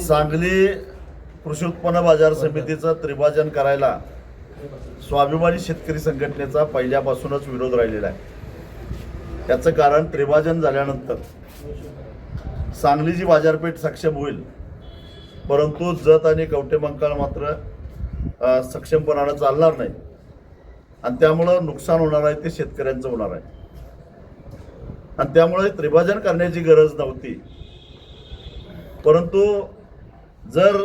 सांगली कृषी उत्पन्न बाजार समितीचं त्रिभाजन करायला स्वाभिमानी शेतकरी संघटनेचा पहिल्यापासूनच विरोध राहिलेला आहे। त्याचं कारण त्रिभाजन झाल्यानंतर सांगलीची बाजारपेठ सक्षम होईल, परंतु जत आणि कवठेमंकाळ मात्र सक्षमपणाने चालणार नाही आणि त्यामुळे नुकसान होणार आहे ते शेतकऱ्यांचं होणार आहे आणि त्यामुळे त्रिभाजन करण्याची गरज नव्हती। परंतु जर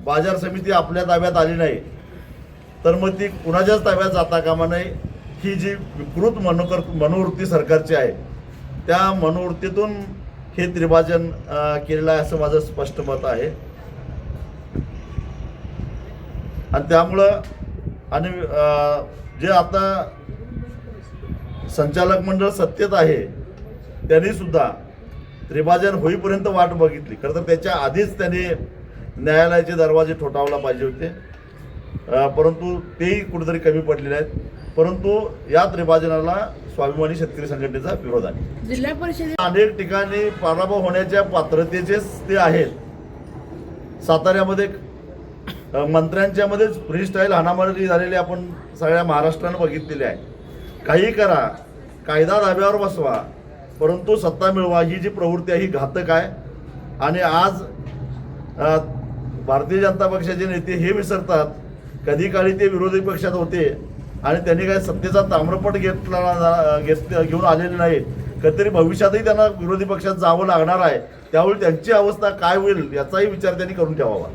बाजार समिती आपल्या ताब्यात आली नाही तर मग ती कुणाच्याच ताब्यात जाता कामा नये। ही जी विकृत मनोवृत्ती सरकारची आहे त्या मनोवृत्तीतून हे त्रिभाजन केलेलं आहे असं माझं स्पष्ट मत आहे। आणि त्यामुळं आणि जे आता संचालक मंडळ सत्तेत आहे त्यांनी सुद्धा त्रिभाजन होईपर्यंत वाट बघितली। खरं तर त्याच्या आधीच त्यांनी न्यायालयाचे दरवाजे ठोठावला पाहिजे होते, परंतु तेही कुठेतरी कमी पडलेले आहेत। परंतु या त्रिभाजनाला स्वाभिमानी शेतकरी संघटनेचा विरोध आहे। जिल्हा परिषद अनेक ठिकाणी पराभव होण्याच्या पात्रतेचेच ते आहेत। साताऱ्यामध्ये मंत्र्यांच्या मध्येच फ्रीस्टाईल हाणामारी झालेली आपण सगळ्या महाराष्ट्रानं बघितलेली आहे। काही करा, कायदा धाब्यावर बसवा, परंतु सत्ता मिळवा ही जी प्रवृत्ती आहे ही घातक आहे। आणि आज भारतीय जनता पक्षाचे नेते हे विसरतात, कधी काळी ते विरोधी पक्षात होते आणि त्यांनी काय सत्तेचा ताम्रपट घेऊन आलेले नाहीत। कधीतरी भविष्यातही त्यांना विरोधी पक्षात जावं लागणार आहे, त्यावेळी त्यांची अवस्था काय होईल याचाही विचार त्यांनी करून ठेवावा।